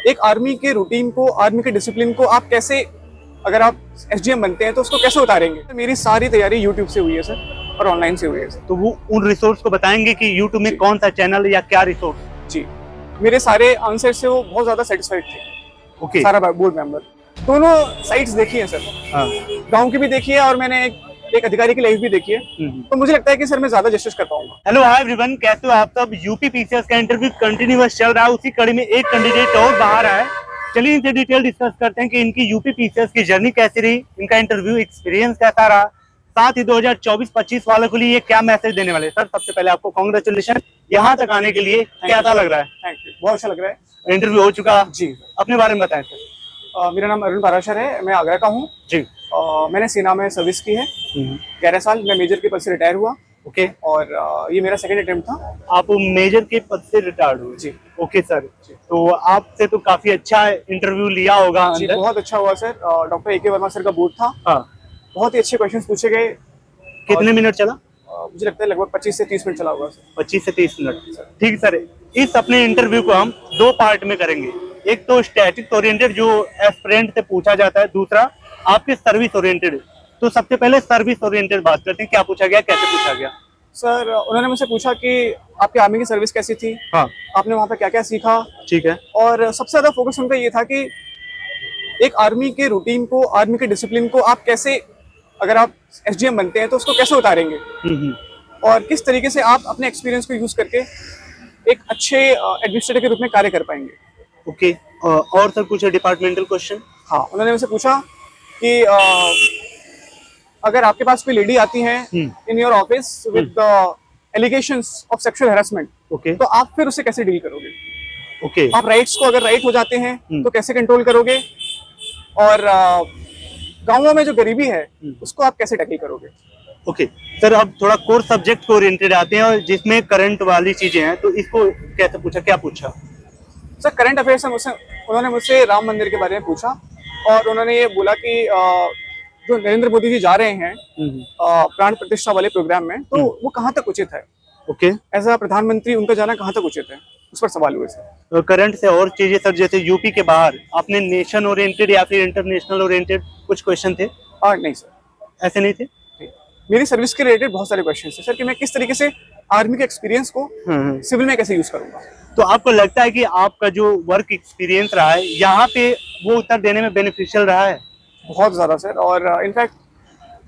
एक आर्मी के रूटीन को, आर्मी के डिसिप्लिन को आप कैसे, अगर आप एसडीएम बनते हैं तो उसको कैसे उतारेंगे। मेरी सारी तैयारी यूट्यूब से हुई है सर, और ऑनलाइन से हुई है सर। तो वो उन रिसोर्स को बताएंगे कि यूट्यूब में कौन सा चैनल या क्या रिसोर्स। जी, मेरे सारे आंसर से वो बहुत ज्यादा सेटिस्फाइड थे। ओके। सारा बोर्ड मेंबर, दोनों साइट्स देखी है सर। हाँ। गांव की भी देखी है और मैंने एक अधिकारी की लाइफ भी देखी है। तो मुझे लगता है कि सर मैं ज्यादा जस्टिस कर पाऊंगा। हेलो हाय एवरीवन, कैसे हो आप सब। यूपी पीसीएस का इंटरव्यू कंटिन्यूअस चल रहा है, उसी कड़ी में एक कैंडिडेट और बाहर आया है। चलिए इनसे डिटेल डिस्कस करते हैं कि इनकी यूपी पीसीएस की जर्नी कैसी रही, इनका इंटरव्यू एक्सपीरियंस कैसा रहा, साथ ही 2024-25 वालों के लिए ये क्या मैसेज देने वाले। सर सबसे पहले आपको कांग्रेचुलेशन, यहाँ तक आने के लिए कैसा लग रहा है। थैंक यू, बहुत अच्छा लग रहा है। इंटरव्यू हो चुका जी। अपने बारे में बताएं सर। मेरा नाम अरुण पाराशर है, मैं आगरा का हूँ जी। मैंने सेना में सर्विस की है 11 साल। मैं मेजर के पद से रिटायर हुआ। ओके। और ये मेरा सेकंड अटेम्प्ट था। आप मेजर के पद से रिटायर्ड हुए। जी। ओके सर, तो आपसे तो काफी अच्छा इंटरव्यू लिया होगा जी, अंदर। बहुत अच्छा हुआ सर। डॉक्टर ए के वर्मा सर का बोर्ड था। हाँ। बहुत ही अच्छे क्वेश्चंस पूछे गए। कितने मिनट चला। मुझे लगता है लगभग 25 से 30 मिनट चला होगा सर। 25 से 30 मिनट। ठीक सर, इस अपने इंटरव्यू को हम दो पार्ट में करेंगे। एक तो स्टैटिक ओरिएंटेड जो एस्पिरेंट से पूछा जाता है, दूसरा आपके सर्विस ओरिएंटेड। तो सबसे पहले सर्विस ओरिएंटेड बात करते हैं, क्या पूछा गया, कैसे पूछा गया। सर उन्होंने मुझसे पूछा कि आपकी आर्मी की सर्विस कैसी थी। हाँ। आपने वहाँ पे क्या क्या सीखा। ठीक है। और सबसे ज्यादा फोकस उनका ये था कि एक आर्मी के रूटीन को, आर्मी के डिसिप्लिन को आप कैसे, अगर आप एसडीएम बनते हैं तो उसको कैसे उतारेंगे। और किस तरीके से आप अपने एक्सपीरियंस को यूज करके एक अच्छे एडमिनिस्ट्रेटर के रूप में कार्य कर पाएंगे। ओके। और सर कुछ डिपार्टमेंटल क्वेश्चन। हाँ, उन्होंने मुझसे पूछा कि अगर आपके पास कोई लेडी आती है in your office with allegations of sexual harassment, okay, तो आप फिर उससे कैसे डील करोगे। ओके। आप राइट्स को, अगर राइट हो जाते हैं तो कैसे कंट्रोल करोगे। और गांवों में जो गरीबी है उसको आप कैसे टैकल करोगे। ओके सर, अब थोड़ा कोर सब्जेक्ट को ओरिएंटेड आते हैं और जिसमें करंट वाली चीजें हैं, तो इसको कैसे पूछा, क्या पूछा। सर करंट अफेयर्स में उन्होंने मुझसे राम मंदिर के बारे में पूछा। और उन्होंने ये बोला कि जो नरेंद्र मोदी जी जा रहे हैं प्राण प्रतिष्ठा वाले प्रोग्राम में, तो वो कहाँ तक उचित है। ओके। एज अ प्रधानमंत्री उनका जाना कहाँ तक उचित है, उस पर सवाल हुए सर। तो करंट से और चीजें सर, जैसे यूपी के बाहर आपने नेशन ओरिएंटेड या फिर इंटरनेशनल ओरिएंटेड कुछ क्वेश्चन थे। नहीं सर, ऐसे नहीं थे। मेरी सर्विस के रिलेटेड बहुत सारे क्वेश्चन है सर, कि मैं किस तरीके से आर्मी के एक्सपीरियंस को सिविल में कैसे यूज करूंगा। तो आपको लगता है कि आपका जो वर्क एक्सपीरियंस रहा है यहाँ पे वो उत्तर देने में बेनिफिशियल रहा है। बहुत ज्यादा सर, और इनफैक्ट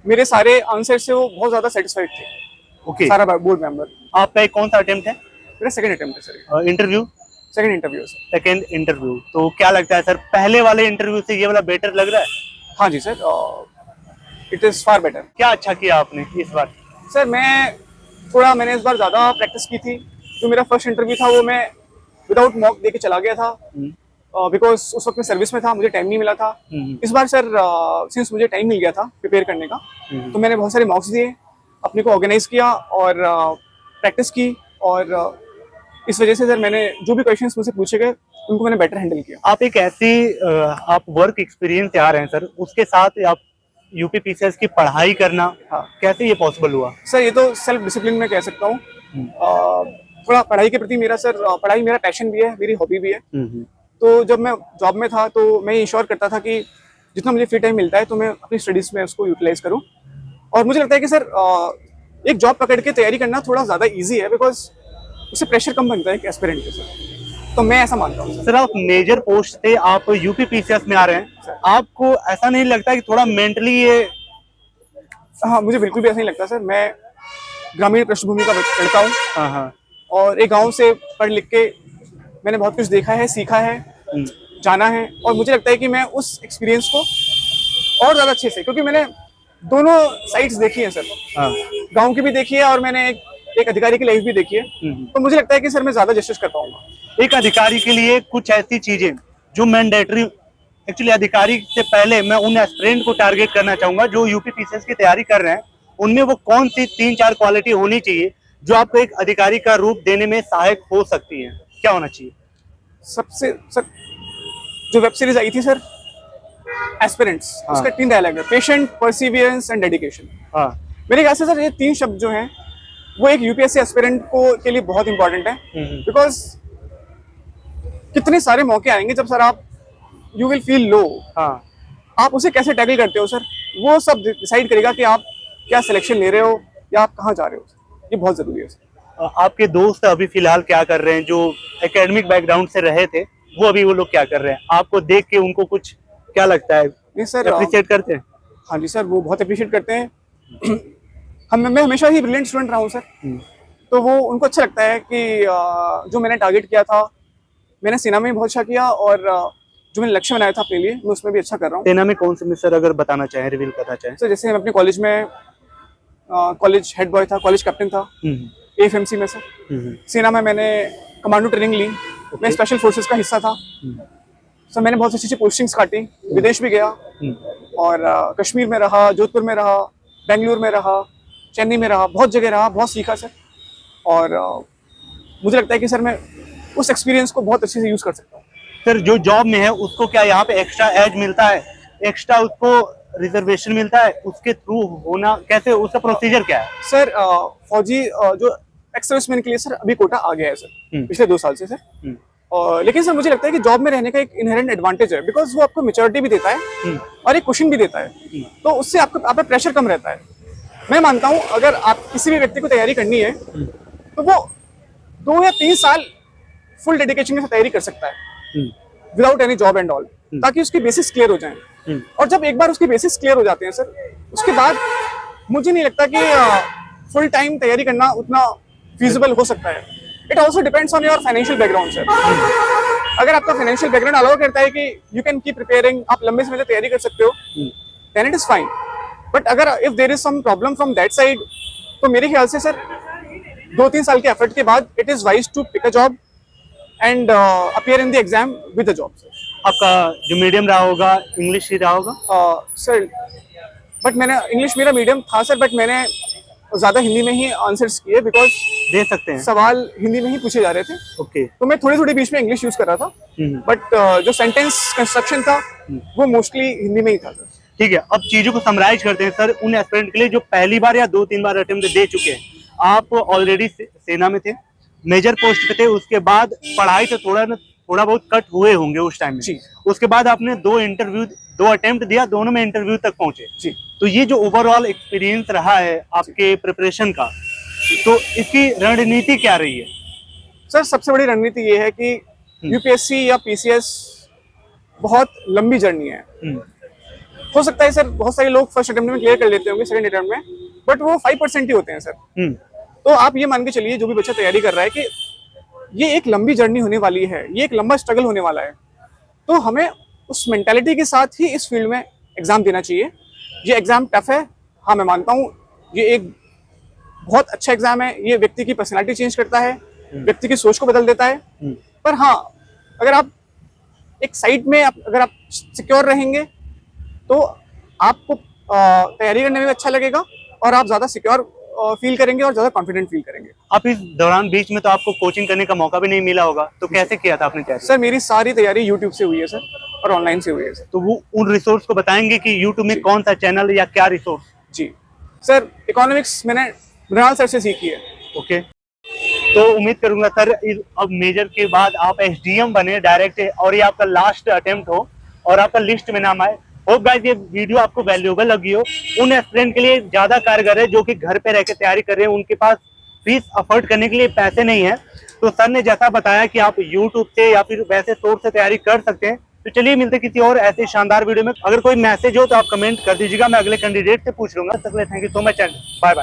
मेरे सारे आंसर से वो बहुत ज्यादा सेटिस्फाइड थे। ओके। सारा बोर्ड मेंबर। आपका कौन सा अटेम्प्ट है। मेरा सेकंड अटेम्प्ट है sir. Interview. Second interview sir. Second interview, तो क्या लगता है सर, पहले वाले इंटरव्यू से ये वाला बेटर लग रहा है। हाँ जी sir, it is far better. क्या अच्छा किया आपने इस बार। सर मैंने इस बार ज्यादा प्रैक्टिस की थी। जो मेरा फर्स्ट इंटरव्यू था वो मैं विदाउट मॉक दे के चला गया था, बिकॉज उस वक्त मैं सर्विस में था, मुझे टाइम नहीं मिला था। इस बार सर सिंस मुझे टाइम मिल गया था प्रिपेयर करने का, तो मैंने बहुत सारे मॉक्स दिए, अपने को ऑर्गेनाइज किया और प्रैक्टिस की। और इस वजह से सर मैंने जो भी क्वेश्चंस मुझसे पूछे गए उनको मैंने बेटर हैंडल किया। आप एक ऐसी आप वर्क एक्सपीरियंस से आ रहे हैं सर, उसके साथ आप यूपी पीसीएस की पढ़ाई करना, हाँ, कैसे ये पॉसिबल हुआ। सर ये तो सेल्फ डिसिप्लिन में कह सकता हूँ। थोड़ा पढ़ाई के प्रति मेरा सर, पढ़ाई मेरा पैशन भी है, मेरी हॉबी भी है। तो जब मैं जॉब में था तो मैं इंश्योर करता था कि जितना मुझे फ्री टाइम मिलता है तो मैं अपनी स्टडीज में उसको यूटिलाइज करूँ। और मुझे लगता है कि सर एक जॉब पकड़ के तैयारी करना थोड़ा ज़्यादा ईजी है, बिकॉज उससे प्रेशर कम बनता है एस्पिरेंट के सर। तो मैं ऐसा मानता हूँ सर। आप मेजर पोस्ट से आप यूपी पीसीएस में आ रहे हैं, आपको ऐसा नहीं लगता कि थोड़ा मेंटली ये। हाँ, मुझे बिल्कुल भी ऐसा नहीं लगता सर। मैं ग्रामीण पृष्ठभूमि का लड़का हूँ। हाँ। और एक गांव से पढ़ लिख के मैंने बहुत कुछ देखा है, सीखा है, जाना है। और मुझे लगता है कि मैं उस एक्सपीरियंस को और ज़्यादा अच्छे से, क्योंकि मैंने दोनों साइड्स देखी है सर। गांव की भी देखी है और मैंने एक अधिकारी की लाइफ भी देखी है। तो मुझे लगता है कि सर मैं ज़्यादा जस्टिस कर पाऊंगा। एक अधिकारी के लिए कुछ ऐसी चीजें जो मैंडेटरी, एक्चुअली अधिकारी से पहले मैं उन एस्पिरेंट को टारगेट करना चाहूंगा जो यूपी पीसीएस की तैयारी कर रहे हैं, उनमें वो कौन सी 3-4 क्वालिटी होनी चाहिए जो आपको एक अधिकारी का रूप देने में सहायक हो सकती है, क्या होना चाहिए। सबसे सर, जो वेब सीरीज आई थी सर एस्पिरेंट्स, उसका 3 डायलॉग है, पेशेंट, परसिवियरेंस एंड डेडिकेशन। मेरे ख्याल से सर ये 3 शब्द जो हैं वो एक यूपीएससी एस्पिरेंट को के लिए बहुत इंपॉर्टेंट है। बिकॉज कितने सारे मौके आएंगे जब सर आप यू विल फील लो, हाँ, आप उसे कैसे टैकल करते हो सर, वो सब डिसाइड करेगा कि आप क्या सिलेक्शन ले रहे हो या आप कहाँ जा रहे हो। ये बहुत जरूरी है सर। आपके दोस्त अभी फिलहाल क्या कर रहे हैं, जो एकेडमिक बैकग्राउंड से रहे थे, वो अभी वो लोग क्या कर रहे हैं? आपको देख के उनको कुछ क्या लगता है, नहीं सर, अप्रिशिएट करते हैं? हाँ जी सर, वो बहुत अप्रिशिएट करते हैं। मैं हमेशा ही ब्रिलियंट स्टूडेंट रहा हूँ सर, तो वो उनको अच्छा लगता है कि जो मैंने टारगेट किया था, मैंने सेना में भी बहुत अच्छा किया, और जो मैंने लक्ष्य बनाया था अपने लिए, मैं उसमें भी अच्छा कर रहा हूँ। सेना में कौन से मिस्टर अगर बताना चाहें, रिवील करना चाहें? सर जैसे मैं अपने कॉलेज में कॉलेज हेड बॉय था, कॉलेज कैप्टन था AFMC में सर। सेना में मैंने कमांडो ट्रेनिंग ली, मैं स्पेशल फोर्सेस का हिस्सा था सर। मैंने बहुत अच्छी अच्छी पोस्टिंग्स काटी, विदेश भी गया, और कश्मीर में रहा, जोधपुर में रहा, बेंगलुरु में रहा, चेन्नई में रहा, बहुत जगह रहा, बहुत सीखा सर। और मुझे लगता है कि सर मैं उस एक्सपीरियंस को बहुत अच्छे से यूज़ कर सकता हूँ। सर जो जॉब में है उसको क्या यहाँ पे एक्स्ट्रा एज मिलता है, एक्स्ट्रा उसको रिजर्वेशन मिलता है, उसके थ्रू होना कैसे, उसका प्रोसीजर क्या है? सर फौजी जो एक्स सर्विसमैन के लिए सर अभी कोटा आ गया है सर, पिछले 2 साल से सर। लेकिन सर मुझे लगता है कि जॉब में रहने का एक इनहेरेंट एडवांटेज है, बिकॉज वो आपको मेच्योरिटी भी देता है और एक क्वेश्चन भी देता है, तो उससे आपको आप पे प्रेशर कम रहता है। मैं मानता हूँ अगर आप किसी भी व्यक्ति को तैयारी करनी है तो वो 2 या 3 साल फुल डेडिकेशन के साथ तैयारी कर सकता है without any job and all, ताकि उसकी बेसिक्स क्लियर हो जाएं। और जब एक बार उसकी बेसिक्स क्लियर हो जाते हैं सर, उसके बाद मुझे नहीं लगता कि फुल टाइम तैयारी करना उतना फीजिबल हो सकता है। It also depends on your financial background sir. अगर आपका फाइनेंशियल बैकग्राउंड अलाउ करता है कि यू कैन कीप प्रिपेयरिंग, आप लंबे समय तक तैयारी कर सकते हो, then it is fine. But अगर if there is some problem from that side, तो मेरे ख्याल से सर 2-3 साल के एफर्ट के बाद it is wise to pick a job and appear in the exam with a job sir. आपका जो मीडियम रहा होगा, इंग्लिश ही रहा होगा? सर बट मैंने इंग्लिश मेरा मीडियम था सर, बट मैंने ज़्यादा हिंदी में ही आंसर्स किए, बिकॉज दे सकते हैं, सवाल हिंदी में ही पूछे जा रहे थे। ओके। तो मैं थोड़ी थोड़ी बीच में इंग्लिश यूज़ कर रहा था, बट जो सेंटेंस कंस्ट्रक्शन था वो मोस्टली हिंदी में ही था सर। ठीक है, अब चीजों को समराइज करते हैं सर उन एस्पिरेंट के लिए जो पहली बार या 2-3 बार अटेम्प्ट दे चुके हैं। आप ऑलरेडी सेना में थे, मेजर पोस्ट पे थे, उसके बाद पढ़ाई से थोड़ा बहुत कट हुए होंगे उस टाइम में जी। उसके बाद आपने 2 अटेम्प्ट दिया, दोनों में इंटरव्यू तक पहुंचे जी। तो ये जो ओवरऑल एक्सपीरियंस रहा है आपके प्रिपरेशन का, तो इसकी रणनीति क्या रही है? सर सबसे बड़ी रणनीति ये है कि यूपीएससी या पीसीएस बहुत लंबी जर्नी है। हो सकता है सर बहुत सारे लोग फर्स्ट अटेम्प्ट में क्लियर कर लेते होंगे, सेकंड अटेम्प्ट में, बट वो 5% ही होते हैं सर। तो आप ये मान के चलिए, जो भी बच्चा तैयारी कर रहा है, कि ये एक लंबी जर्नी होने वाली है, ये एक लंबा स्ट्रगल होने वाला है, तो हमें उस मेंटालिटी के साथ ही इस फील्ड में एग्जाम देना चाहिए। ये एग्जाम टफ है, हाँ मैं मानता हूँ, ये एक बहुत अच्छा एग्जाम है, ये व्यक्ति की पर्सनैलिटी चेंज करता है, व्यक्ति की सोच को बदल देता है। पर हाँ, अगर आप एक साइड में अगर आप सिक्योर रहेंगे तो आपको तैयारी करने में भी अच्छा लगेगा और आप ज़्यादा सिक्योर फील करेंगे और ज़्यादा कॉन्फिडेंट फील करेंगे। आप इस दौरान बीच में तो आपको कोचिंग करने का मौका भी नहीं मिला होगा, तो कैसे किया था आपने तैयारी? सर मेरी सारी तैयारी यूट्यूब से हुई है सर, और ऑनलाइन से हुई है सर। तो वो उन रिसोर्स को बताएंगे कि यूट्यूब में कौन सा चैनल या क्या रिसोर्स? जी सर, इकोनॉमिक्स मैंने मृणाल सर से सीखी है। ओके, तो उम्मीद करूंगा सर अब मेजर के बाद आप एसडीएम बने डायरेक्ट, और ये आपका लास्ट अटेम्प्ट हो और आपका लिस्ट में नाम आए। होप गाइस ये वीडियो आपको वैल्यूएबल लगी हो। उन एस्पिरेंट के लिए ज्यादा कारगर है जो कि घर पे रह के तैयारी कर रहे हैं, उनके पास फीस अफोर्ड करने के लिए पैसे नहीं है, तो सर ने जैसा बताया कि आप यूट्यूब से या फिर वैसे सोर्स से तैयारी कर सकते हैं। तो चलिए मिलते किसी और ऐसे शानदार वीडियो में। अगर कोई मैसेज हो तो आप कमेंट कर दीजिएगा, मैं अगले कैंडिडेट से पूछ लूंगा। तक के लिए thank you so much and bye bye.